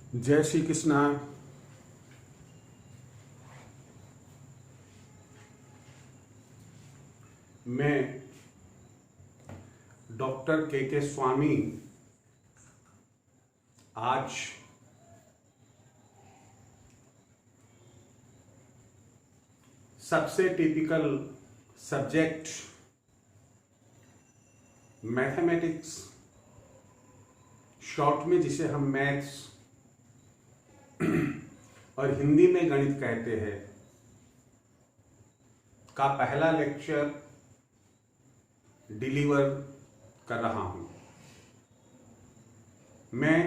जय श्री कृष्णा। मैं डॉक्टर के स्वामी आज सबसे टिपिकल सब्जेक्ट मैथमेटिक्स, शॉर्ट में जिसे हम मैथ्स और हिंदी में गणित कहते हैं, का पहला लेक्चर डिलीवर कर रहा हूं। मैं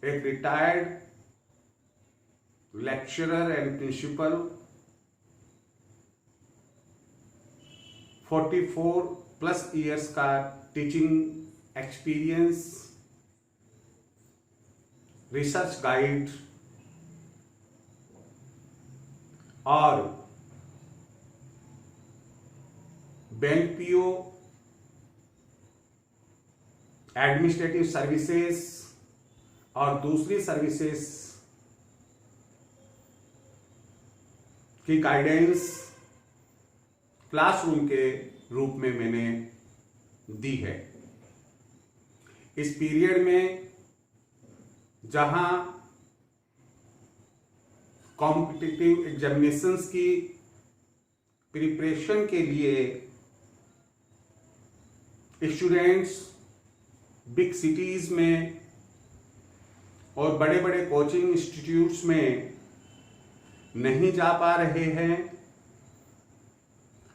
एक retired lecturer and principal 44+ years का टीचिंग एक्सपीरियंस, रिसर्च गाइड और बैंक पीओ, एडमिनिस्ट्रेटिव सर्विसेज और दूसरी सर्विसेज की गाइडेंस क्लासरूम के रूप में मैंने दी है। इस पीरियड में जहां कॉम्पिटिटिव एग्जामिनेशंस की प्रिपरेशन के लिए स्टूडेंट्स बिग सिटीज में और बड़े बड़े कोचिंग इंस्टीट्यूट्स में नहीं जा पा रहे हैं,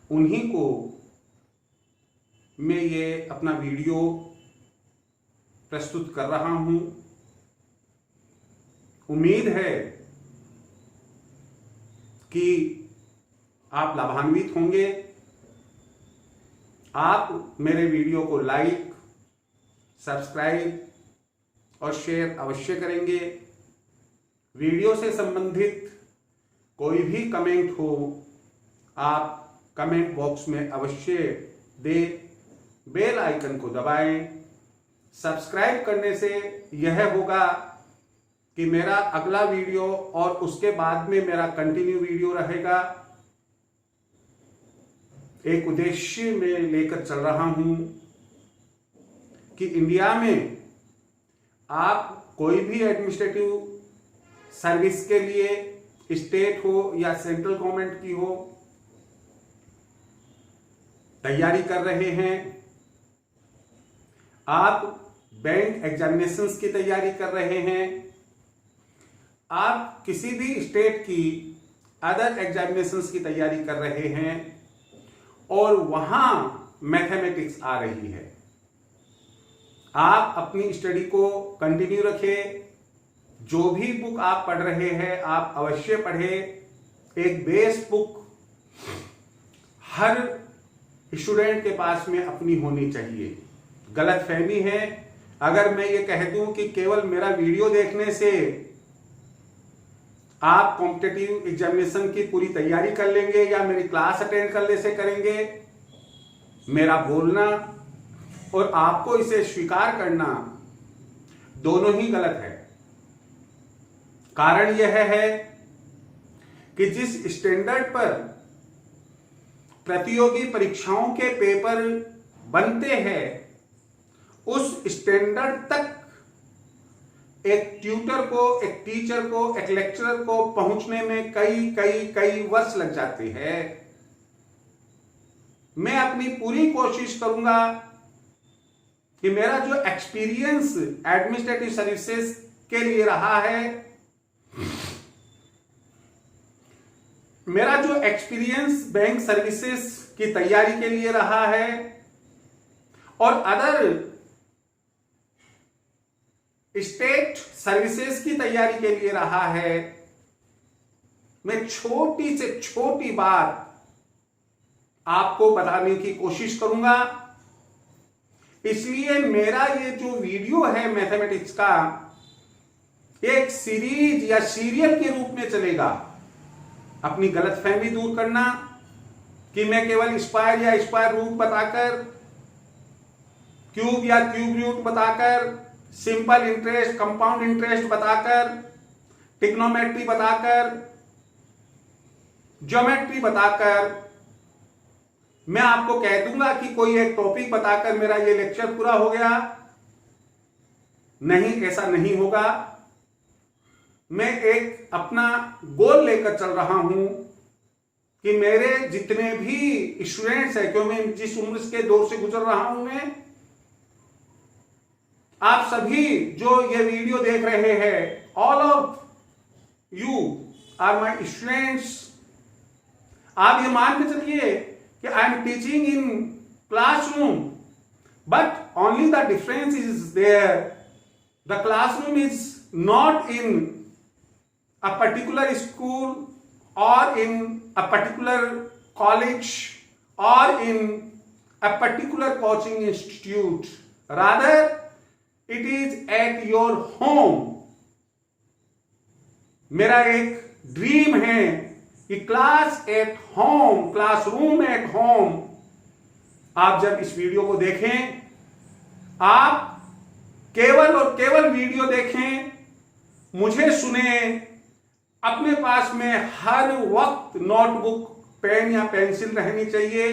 उन्हीं को मैं ये अपना वीडियो प्रस्तुत कर रहा हूं। उम्मीद है कि आप लाभान्वित होंगे। आप मेरे वीडियो को लाइक, सब्सक्राइब और शेयर अवश्य करेंगे। वीडियो से संबंधित कोई भी कमेंट हो, आप कमेंट बॉक्स में अवश्य दें। बेल आइकन को दबाएं। सब्सक्राइब करने से यह होगा कि मेरा अगला वीडियो और उसके बाद में मेरा कंटिन्यू वीडियो रहेगा। एक उद्देश्य में लेकर चल रहा हूं कि इंडिया में आप कोई भी एडमिनिस्ट्रेटिव सर्विस के लिए, स्टेट हो या सेंट्रल गवर्नमेंट की हो, तैयारी कर रहे हैं, आप बैंक एग्जामिनेशंस की तैयारी कर रहे हैं, आप किसी भी स्टेट की अदर एग्जामिनेशंस की तैयारी कर रहे हैं और वहां मैथमेटिक्स आ रही है, आप अपनी स्टडी को कंटिन्यू रखें। जो भी बुक आप पढ़ रहे हैं आप अवश्य पढ़ें। एक बेस बुक हर स्टूडेंट के पास में अपनी होनी चाहिए। गलतफहमी है अगर मैं ये कह दूं कि केवल मेरा वीडियो देखने से आप कॉम्पिटिटिव एग्जामिनेशन की पूरी तैयारी कर लेंगे या मेरी क्लास अटेंड करने से करेंगे। मेरा बोलना और आपको इसे स्वीकार करना दोनों ही गलत है। कारण यह है कि जिस स्टैंडर्ड पर प्रतियोगी परीक्षाओं के पेपर बनते हैं, उस स्टैंडर्ड तक एक ट्यूटर को, एक टीचर को, एक लेक्चरर को पहुंचने में कई वर्ष लग जाते हैं। मैं अपनी पूरी कोशिश करूंगा कि मेरा जो एक्सपीरियंस एडमिनिस्ट्रेटिव सर्विसेज के लिए रहा है, मेरा जो एक्सपीरियंस बैंक सर्विसेज की तैयारी के लिए रहा है और अदर स्टेट सर्विसेज की तैयारी के लिए रहा है, मैं छोटी से छोटी बात आपको बताने की कोशिश करूंगा। इसलिए मेरा ये जो वीडियो है मैथमेटिक्स का, एक सीरीज या सीरियल के रूप में चलेगा। अपनी गलतफहमी दूर करना कि मैं केवल स्क्वायर या स्क्वायर रूट बताकर, क्यूब या क्यूब रूट बताकर सिंपल इंटरेस्ट, कंपाउंड इंटरेस्ट बताकर, ट्रिग्नोमेट्री बताकर, ज्योमेट्री बताकर मैं आपको कह दूंगा कि कोई एक टॉपिक बताकर मेरा ये लेक्चर पूरा हो गया। नहीं, ऐसा नहीं होगा। मैं एक अपना गोल लेकर चल रहा हूं कि मेरे जितने भी स्टूडेंट्स हैं, क्योंकि मैं जिस उम्र के दौर से गुजर रहा हूं मैं, आप सभी जो ये वीडियो देख रहे हैं, all of you are my students. आप ये मान के चलिए कि I am teaching in classroom, but only the difference is there, the classroom is not in a particular school or in a particular college or in a particular coaching institute, rather it is at your home. मेरा एक dream है कि class at home, classroom at home. आप जब इस video को देखें, आप केवल और केवल वीडियो देखें, मुझे सुने, अपने पास में हर वक्त नोटबुक, पेन या पेंसिल रहनी चाहिए।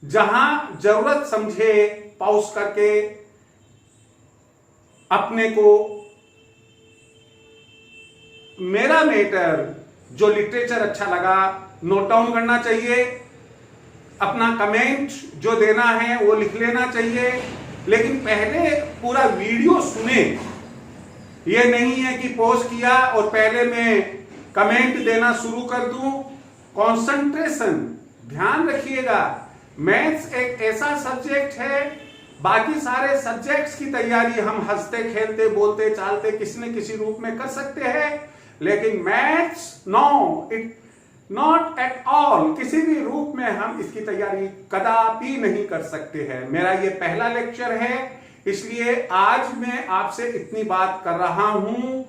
जहां जरूरत समझे पॉज करके अपने को मेरा मैटर, जो लिटरेचर अच्छा लगा, नोट डाउन करना चाहिए। अपना कमेंट जो देना है वो लिख लेना चाहिए, लेकिन पहले पूरा वीडियो सुने। ये नहीं है कि पोस्ट किया और पहले मैं कमेंट देना शुरू कर दूं। कंसंट्रेशन, ध्यान रखिएगा। मैथ्स एक ऐसा सब्जेक्ट है, बाकी सारे सब्जेक्ट्स की तैयारी हम हंसते खेलते बोलते चालते किसी न किसी रूप में कर सकते हैं, लेकिन maths no, it not at all, किसी भी रूप में हम इसकी तैयारी कदापि नहीं कर सकते हैं। मेरा ये पहला लेक्चर है, इसलिए आज मैं आपसे इतनी बात कर रहा हूं।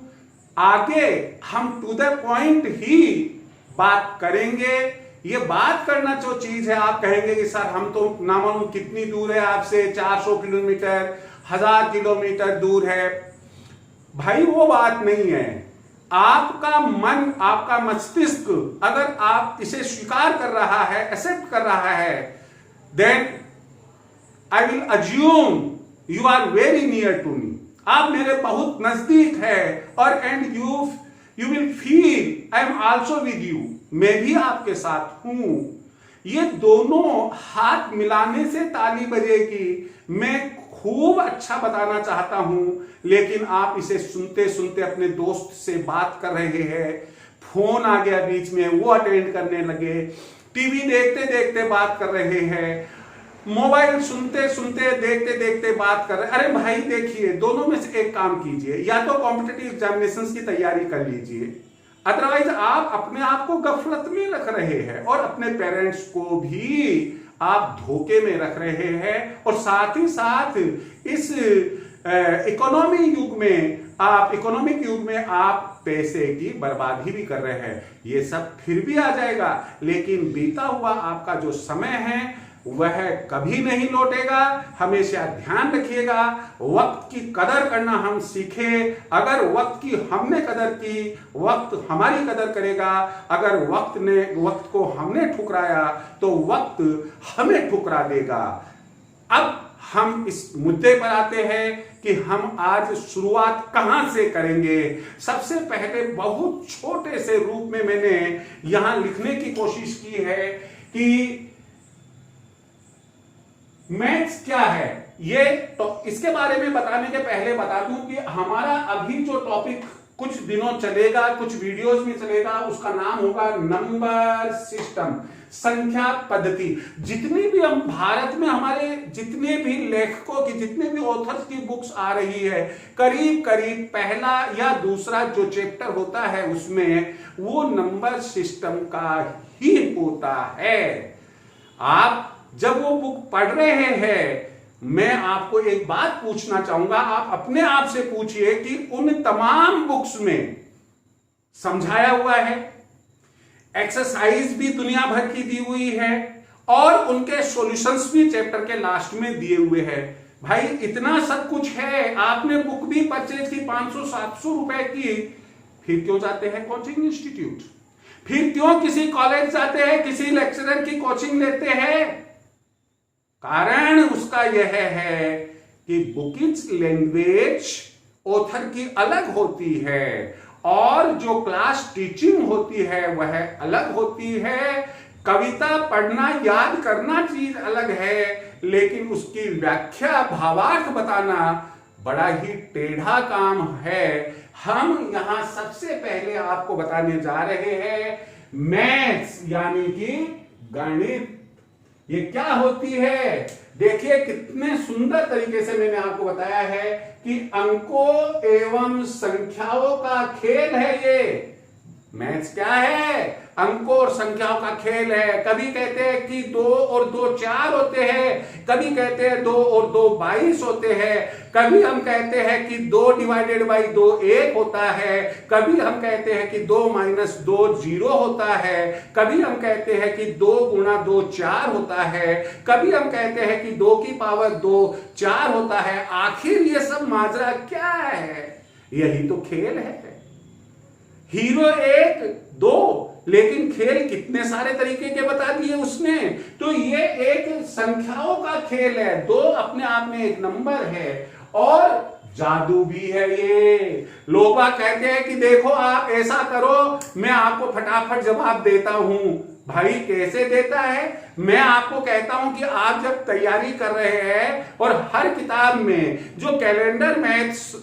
आगे हम टू द पॉइंट ही बात करेंगे। ये बात करना जो चीज है, आप कहेंगे कि सर हम तो ना मालूम कितनी दूर है आपसे, 400 किलोमीटर, 1000 किलोमीटर दूर है। भाई वो बात नहीं है। आपका मन, आपका मस्तिष्क अगर आप इसे स्वीकार कर रहा है, एक्सेप्ट कर रहा है, then I will assume you are very near to me. आप मेरे बहुत नजदीक है, और and you will feel I am also with you, मैं भी आपके साथ हूं। ये दोनों हाथ मिलाने से ताली बजेगी। मैं खूब अच्छा बताना चाहता हूं, लेकिन आप इसे सुनते सुनते अपने दोस्त से बात कर रहे हैं, फोन आ गया बीच में, वो अटेंड करने लगे, टीवी देखते देखते बात कर रहे हैं, मोबाइल सुनते सुनते देखते देखते बात कर रहे। अरे भाई देखिए, दोनों में से एक काम कीजिए, या तो कॉम्पिटिटिव एग्जामिनेशंस की तैयारी कर लीजिए, अदरवाइज आप अपने आप को गफलत में रख रहे हैं और अपने पेरेंट्स को भी आप धोखे में रख रहे हैं, और साथ ही साथ इस इकोनॉमिक युग में आप पैसे की बर्बादी भी कर रहे हैं। ये सब फिर भी आ जाएगा, लेकिन बीता हुआ आपका जो समय है वह कभी नहीं लौटेगा। हमेशा ध्यान रखिएगा, वक्त की कदर करना हम सीखें। अगर वक्त की हमने कदर की, वक्त हमारी कदर करेगा। अगर वक्त को हमने ठुकराया तो वक्त हमें ठुकरा देगा। अब हम इस मुद्दे पर आते हैं कि हम आज शुरुआत कहां से करेंगे। सबसे पहले बहुत छोटे से रूप में मैंने यहां लिखने की कोशिश की है कि मैथ्स क्या है। ये तो इसके बारे में बताने के पहले बता दूं कि हमारा अभी जो टॉपिक कुछ दिनों चलेगा, कुछ वीडियोस में चलेगा, उसका नाम होगा नंबर सिस्टम, संख्या पद्धति। जितनी भी हम भारत में हमारे जितने भी लेखकों की, जितने भी ऑथर्स की बुक्स आ रही है, करीब करीब पहला या दूसरा जो चैप्टर होता है उसमें वो नंबर सिस्टम का ही होता है। आप जब वो बुक पढ़ रहे हैं, मैं आपको एक बात पूछना चाहूंगा, आप अपने आप से पूछिए कि उन तमाम बुक्स में समझाया हुआ है, एक्सरसाइज भी दुनिया भर की दी हुई है, और उनके सॉल्यूशंस भी चैप्टर के लास्ट में दिए हुए हैं। भाई इतना सब कुछ है, आपने बुक भी परचेज की 500-700 रुपए की, फिर क्यों जाते हैं कोचिंग इंस्टीट्यूट? फिर क्यों किसी कॉलेज जाते हैं, किसी लेक्चरर की कोचिंग लेते हैं? कारण उसका यह है कि बुकिश लैंग्वेज ऑथर की अलग होती है और जो क्लास टीचिंग होती है वह अलग होती है। कविता पढ़ना याद करना चीज अलग है, लेकिन उसकी व्याख्या भावार्थ बताना बड़ा ही टेढ़ा काम है। हम यहां सबसे पहले आपको बताने जा रहे हैं मैथ्स यानी कि गणित। ये क्या होती है? देखिए कितने सुंदर तरीके से मैंने आपको बताया है कि अंकों एवं संख्याओं का खेल है। ये मैथ्स क्या है? अंकों और संख्याओं का खेल है। कभी कहते हैं कि 2 और 2 4 होते हैं, कभी कहते हैं 2 और 2 22 होते हैं, कभी हम कहते हैं कि 2 डिवाइडेड बाई 2 1 होता है, कभी हम कहते हैं कि 2 माइनस 2 0 होता है, कभी हम कहते हैं कि 2 गुणा 2 4 होता है, कभी हम कहते हैं कि 2 की पावर 2 4 होता है। आखिर ये सब माजरा क्या है? यही तो खेल है। हीरो 1 2, लेकिन खेल कितने सारे तरीके के बता दिए उसने। तो ये एक संख्याओं का खेल है, 2 अपने आप में एक नंबर है और जादू भी है ये। लोग कहते हैं कि देखो आप ऐसा करो, मैं आपको फटाफट जवाब देता हूं। भाई कैसे देता है? मैं आपको कहता हूं कि आप जब तैयारी कर रहे हैं और हर किताब में जो कैलेंडर मैथ्स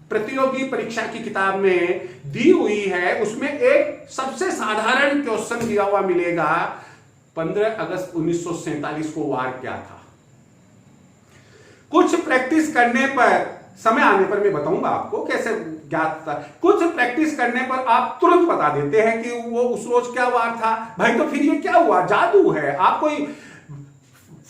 प्रतियोगी परीक्षा की किताब में दी हुई है उसमें एक सबसे साधारण क्वेश्चन दिया हुआ मिलेगा, 15 अगस्त 1947 को वार क्या था। कुछ प्रैक्टिस करने पर, समय आने पर मैं बताऊंगा आपको कैसे ज्ञात था। कुछ प्रैक्टिस करने पर आप तुरंत बता देते हैं कि वो उस रोज क्या वार था। भाई तो फिर ये क्या हुआ? जादू है। आप कोई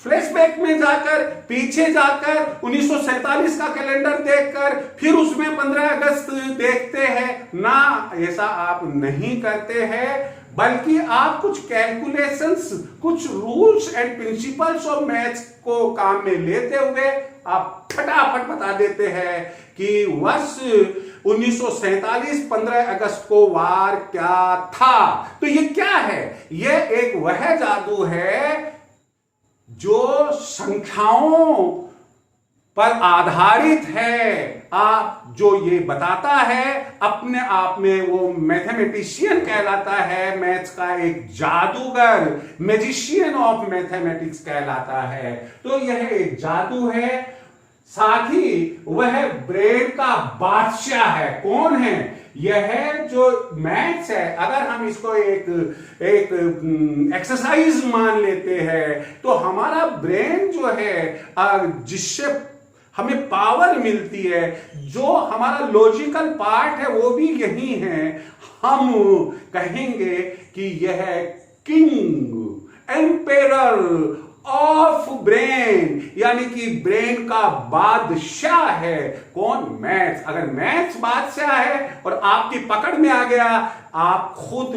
फ्लैशबैक में जाकर, पीछे जाकर 1947 का कैलेंडर देखकर फिर उसमें 15 अगस्त देखते हैं ना, ऐसा आप नहीं करते हैं, बल्कि आप कुछ कैलकुलेशंस, कुछ rules and principles of maths को काम में लेते हुए आप फटाफट बता देते हैं कि वर्ष 1947 15 अगस्त को वार क्या था। तो ये क्या है? ये एक वह जादू है जो संख्याओं पर आधारित है। आप जो ये बताता है अपने आप में वो मैथमेटिशियन कहलाता है, मैथ्स का एक जादूगर, मैजिशियन ऑफ मैथमेटिक्स कहलाता है। तो यह एक जादू है, साथ ही वह ब्रेन का बादशाह है। कौन है? यह जो मैथ्स है, अगर हम इसको एक एक्सरसाइज मान लेते हैं तो हमारा ब्रेन जो है, जिससे हमें पावर मिलती है, जो हमारा लॉजिकल पार्ट है वो भी यही है। हम कहेंगे कि यह किंग एम्पेरर ऑफ ब्रेन यानी कि ब्रेन का बादशाह है। कौन? मैथ्स। अगर मैथ्स बादशाह है और आपकी पकड़ में आ गया, आप खुद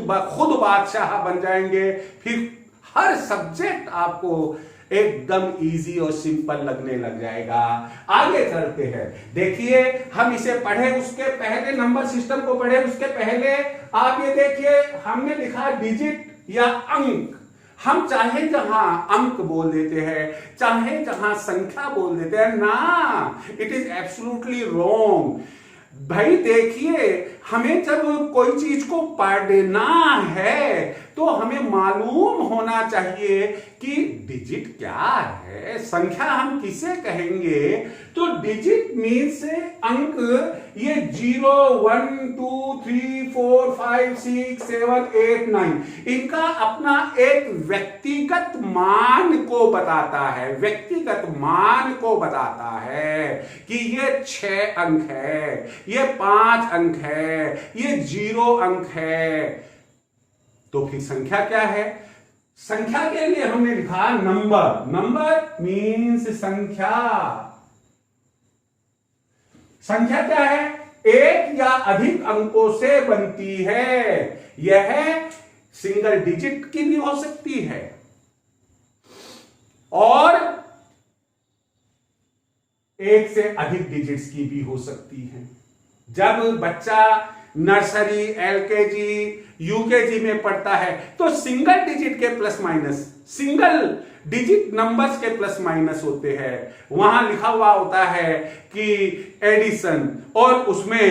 बादशाह बन जाएंगे। फिर हर सब्जेक्ट आपको एकदम इजी और सिंपल लगने लग जाएगा। आगे चलते हैं। देखिए हम इसे पढ़े उसके पहले, नंबर सिस्टम को पढ़े उसके पहले आप ये देखिए, हमने लिखा डिजिट या अंक। हम चाहे जहां अंक बोल देते हैं, चाहे जहां संख्या बोल देते हैं ना, इट इज एब्सोल्युटली रॉन्ग। भाई देखिए, हमें जब कोई चीज को पढ़ना है तो हमें मालूम होना चाहिए कि डिजिट क्या है, संख्या हम किसे कहेंगे। तो डिजिट मीन्स अंक, ये 0 1 2 3 4 5 6 7 8 9 इनका अपना एक व्यक्तिगत मान को बताता है, व्यक्तिगत मान को बताता है कि ये 6 अंक है, ये 5 अंक है, ये 0 अंक है। तो फिर संख्या क्या है? संख्या के लिए हमने लिखा नंबर। नंबर मीन्स संख्या। संख्या क्या है? एक या अधिक अंकों से बनती है। यह सिंगल डिजिट की भी हो सकती है, और 1 एक से अधिक डिजिट्स की भी हो सकती है। जब बच्चा नर्सरी, एलकेजी, यूकेजी में पढ़ता है तो सिंगल डिजिट के plus minus, single digit numbers के प्लस माइनस होते हैं। वहां लिखा हुआ होता है कि एडिशन, और उसमें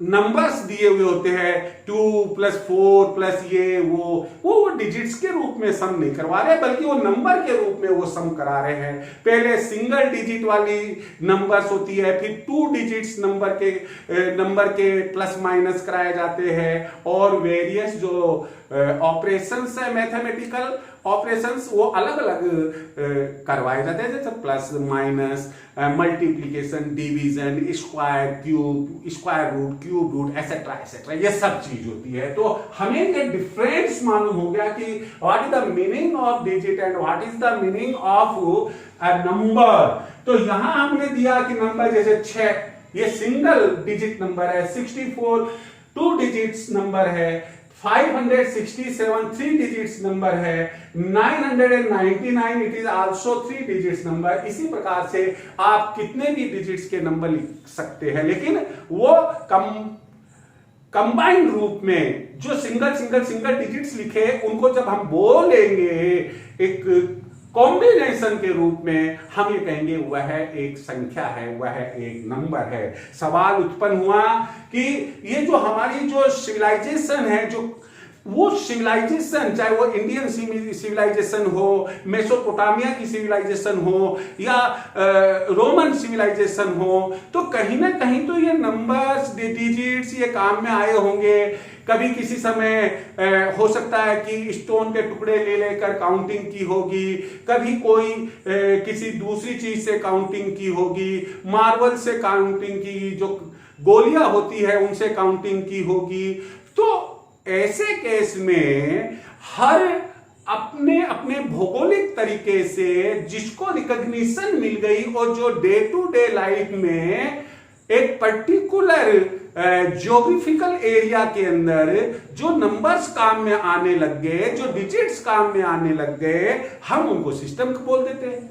नंबर्स दिए हुए होते हैं 2 + 4 + ये वो डिजिट्स के रूप में सम नहीं करवा रहे, बल्कि वो नंबर के रूप में वो सम करा रहे हैं। पहले सिंगल डिजिट वाली नंबर्स होती है, फिर 2 डिजिट्स नंबर के प्लस माइनस कराए जाते हैं, और वेरियस जो ऑपरेशंस है, मैथमेटिकल ऑपरेशंस, वो अलग अलग करवाए जाते हैं, जैसे plus minus, multiplication, division, square, cube, square root, cube root, etcetera etcetera, ये सब चीज होती है। तो हमें ये डिफरेंस मालूम हो गया कि what is the meaning of digit and what is the meaning of a number. तो यहां हमने दिया कि नंबर जैसे 6, ये सिंगल डिजिट नंबर है, 64 2 डिजिट्स नंबर है, 567 3 डिजिट्स नंबर है, 999 it is also 3 digits number. इसी प्रकार से आप कितने भी डिजिट्स के नंबर लिख सकते हैं, लेकिन वो कंबाइंड रूप में जो सिंगल डिजिट्स लिखे उनको जब हम बोलेंगे एक कॉम्बिनेशन के रूप में, हम ये कहेंगे वह एक संख्या है, वह एक नंबर है। सवाल उत्पन्न हुआ कि ये जो हमारी जो सिविलाइजेशन है, जो वो सिविलाइजेशन, चाहे वो इंडियन सिविलाइजेशन हो, मेसोपोटामिया की सिविलाइजेशन हो, या रोमन सिविलाइजेशन हो, तो कहीं ना कहीं तो ये नंबर्स, डिजिट्स ये काम में आए होंगे। कभी किसी समय हो सकता है कि स्टोन के टुकड़े ले लेकर काउंटिंग की होगी, कभी कोई किसी दूसरी चीज से काउंटिंग की होगी, मार्बल से काउंटिंग की, जो गोलियां होती है उनसे काउंटिंग की होगी। तो ऐसे केस में हर अपने अपने भौगोलिक तरीके से जिसको रिकॉग्निशन मिल गई, और जो डे टू डे लाइफ में एक पर्टिकुलर ज्योग्राफिकल एरिया के अंदर जो नंबर्स काम में आने लग गए, जो डिजिट्स काम में आने लग गए, हम उनको सिस्टम बोल देते हैं।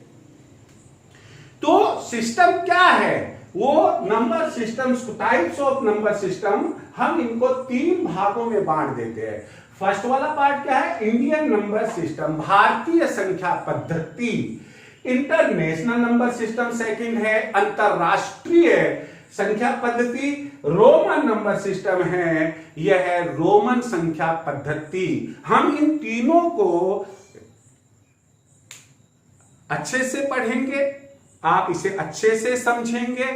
तो सिस्टम क्या है? वो number systems, types of number system, हम इनको 3 भागों में बांट देते हैं। फर्स्ट वाला पार्ट क्या है? इंडियन नंबर सिस्टम, भारतीय संख्या पद्धति। इंटरनेशनल नंबर सिस्टम सेकंड है, अंतरराष्ट्रीय संख्या पद्धति। रोमन नंबर सिस्टम है, यह है रोमन संख्या पद्धति। हम इन तीनों को अच्छे से पढ़ेंगे, आप इसे अच्छे से समझेंगे।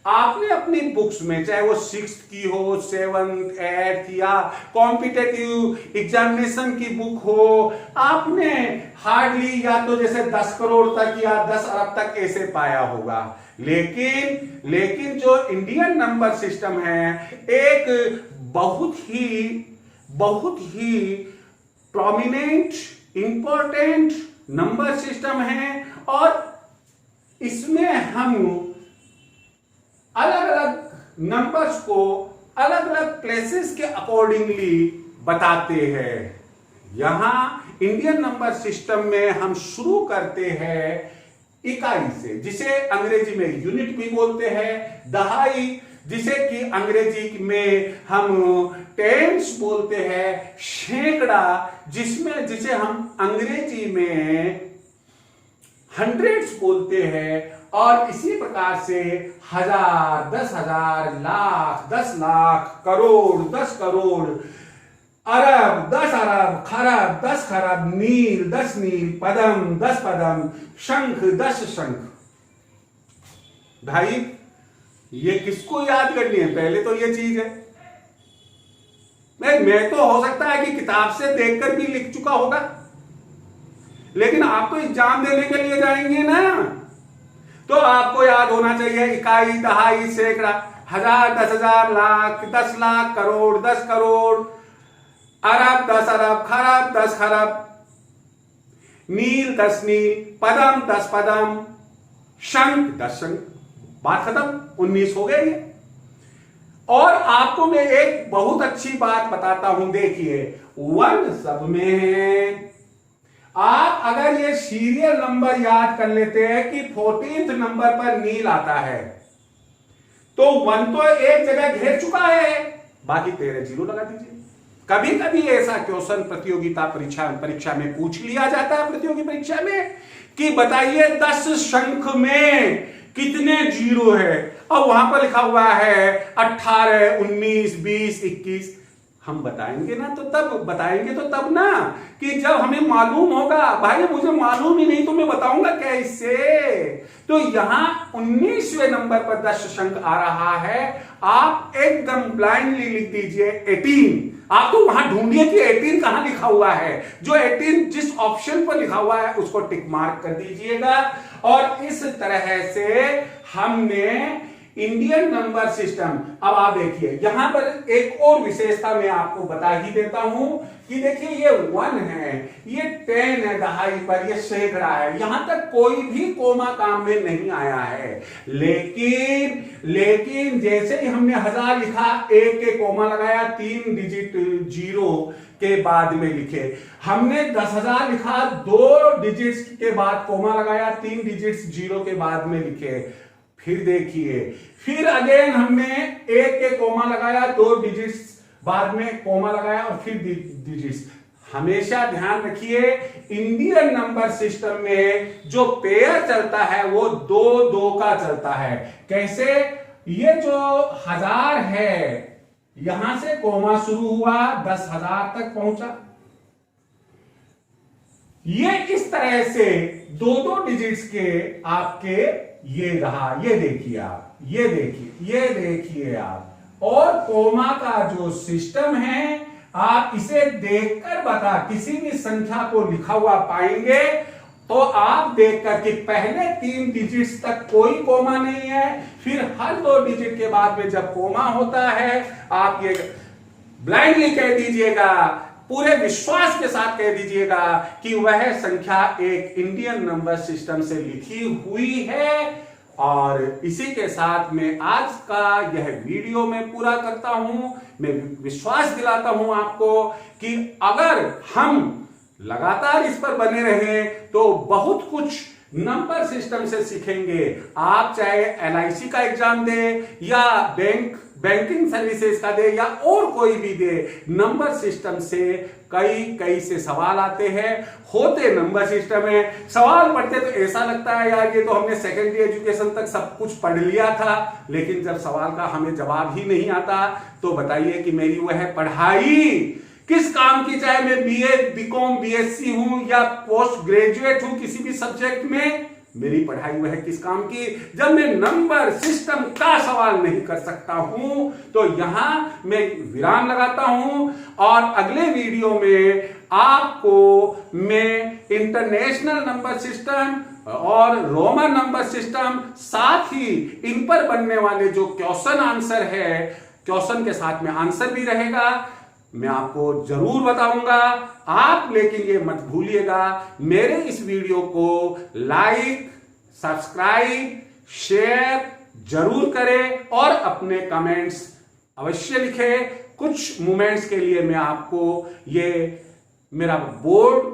आपने अपनी बुक्स में, चाहे वो 6th की हो, 7th 8th या कॉम्पिटेटिव एग्जामिनेशन की बुक हो, आपने हार्डली या तो जैसे 10 करोड़ तक या 10 अरब तक ऐसे पाया होगा। लेकिन जो इंडियन नंबर सिस्टम है, एक बहुत ही प्रोमिनेंट, इंपॉर्टेंट नंबर सिस्टम है, और इसमें हम अलग अलग नंबर्स को अलग अलग प्लेसेस के अकॉर्डिंगली बताते हैं। यहां इंडियन नंबर सिस्टम में हम शुरू करते हैं इकाई से, जिसे अंग्रेजी में यूनिट भी बोलते हैं, दहाई, जिसे कि अंग्रेजी में हम टेंस बोलते हैं, सैकड़ा, जिसे हम अंग्रेजी में हंड्रेड्स बोलते हैं, और इसी प्रकार से 1000, 10,000, लाख, 10 लाख, करोड़, 10 करोड़, अरब, 10 अरब, खरब, 10 खरब, नील, 10 नील, पदम, 10 पदम, शंख, 10 शंख। भाई ये किसको याद करनी है? पहले तो ये चीज है। मैं तो हो सकता है कि किताब से देखकर भी लिख चुका होगा, लेकिन आप तो एग्जाम देने के लिए जाएंगे ना, तो आपको याद होना चाहिए इकाई, दहाई, सैकड़ा, 1000, 10,000, लाख, 10 लाख, करोड़, 10 करोड़, अरब, 10 अरब, खरब, 10 खरब, नील, 10 नील, पदम, 10 पदम, शंख, 10 शंख। बात खत्म, 19 हो गए ये। और आपको मैं एक बहुत अच्छी बात बताता हूं, देखिए, वन सब में है, आप अगर ये सीरियल नंबर याद कर लेते हैं कि 14th नंबर पर नील आता है, तो 1 तो एक जगह घेर चुका है, बाकी 13 जीरो लगा दीजिए। कभी कभी ऐसा क्वेश्चन प्रतियोगिता परीक्षा में पूछ लिया जाता है, प्रतियोगी परीक्षा में, कि बताइए 10 शंख में कितने जीरो है। अब वहां पर लिखा हुआ है 18, 19, 20, 21। हम बताएंगे ना तो तब बताएंगे तो तब ना, कि जब हमें मालूम होगा। भाई मुझे मालूम ही नहीं तो मैं बताऊंगा कैसे। तो यहां 19वें नंबर पर 10 शंख आ रहा है। आप एकदम ब्लाइंडली लिख दीजिए 18। आप तो वहां ढूंढिए कि 18 कहां लिखा हुआ है। जो 18 जिस ऑप्शन पर लिखा हुआ है उसको टिक मार्क कर दीजिएगा। और इस तरह से हमने इंडियन नंबर सिस्टम। अब आप देखिए यहां पर एक और विशेषता मैं आपको बता ही देता हूं कि देखिए ये 1 है, ये 10 है, दहाई पर ये सैकड़ा है। यहां तक कोई भी कोमा काम में नहीं आया है। लेकिन जैसे ही हमने 1000 लिखा, एक के कोमा लगाया, 3 डिजिट जीरो के बाद में लिखे। हमने 10,000 लिखा, 2 डिजिट्स के बाद कोमा लगाया, 3 डिजिट्स जीरो के बाद में लिखे। फिर देखिए, फिर अगेन हमने एक के कोमा लगाया, 2 डिजिट्स बाद में कोमा लगाया और फिर डिजिट्स। हमेशा ध्यान रखिए इंडियन नंबर सिस्टम में जो पेयर चलता है वो 2-2 का चलता है। कैसे? ये जो 1000 है, यहां से कोमा शुरू हुआ, 10,000 तक पहुंचा। ये इस तरह से 2-2 डिजिट्स के आपके ये रहा। ये देखिए आप, ये देखिए आप। और कोमा का जो सिस्टम है, आप इसे देखकर बता, किसी भी संख्या को लिखा हुआ पाएंगे तो आप देखकर कि पहले 3 डिजिट्स तक कोई कोमा नहीं है, फिर हर 2 डिजिट के बाद में जब कोमा होता है, आप ये ब्लाइंडली कह दीजिएगा, पूरे विश्वास के साथ कह दीजिएगा कि वह संख्या एक इंडियन नंबर सिस्टम से लिखी हुई है। और इसी के साथ मैं आज का यह वीडियो में पूरा करता हूं। मैं विश्वास दिलाता हूं आपको कि अगर हम लगातार इस पर बने रहें तो बहुत कुछ नंबर सिस्टम से सीखेंगे। आप चाहे LIC का एग्जाम दे या बैंकिंग सर्विसेज का दे या और कोई भी दे, नंबर सिस्टम से कई से सवाल आते हैं। होते नंबर सिस्टम है, सवाल पढ़ते तो ऐसा लगता है यार ये तो हमने सेकेंडरी एजुकेशन तक सब कुछ पढ़ लिया था, लेकिन जब सवाल का हमें जवाब ही नहीं आता तो बताइए कि मेरी वह पढ़ाई किस काम की। चाहे मैं BA, BCom, BSc हूं या पोस्ट ग्रेजुएट हूं किसी भी सब्जेक्ट में, मेरी पढ़ाई वह किस काम की जब मैं नंबर सिस्टम का सवाल नहीं कर सकता हूं। तो यहां मैं विराम लगाता हूं और अगले वीडियो में आपको मैं इंटरनेशनल नंबर सिस्टम और रोमन नंबर सिस्टम, साथ ही इन पर बनने वाले जो क्वेश्चन आंसर है, क्वेश्चन के साथ में आंसर भी रहेगा, मैं आपको जरूर बताऊंगा। आप लेकिन ये मत भूलिएगा, मेरे इस वीडियो को लाइक, सब्सक्राइब, शेयर जरूर करें और अपने कमेंट्स अवश्य लिखें। कुछ मोमेंट्स के लिए मैं आपको ये मेरा बोर्ड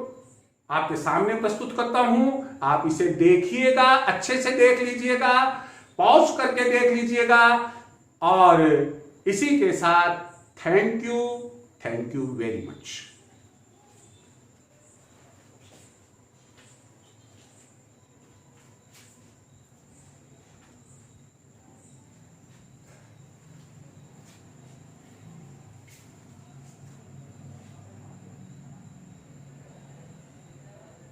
आपके सामने प्रस्तुत करता हूं। आप इसे देखिएगा, अच्छे से देख लीजिएगा, पॉज करके देख लीजिएगा। और इसी के साथ थैंक यू वेरी मच।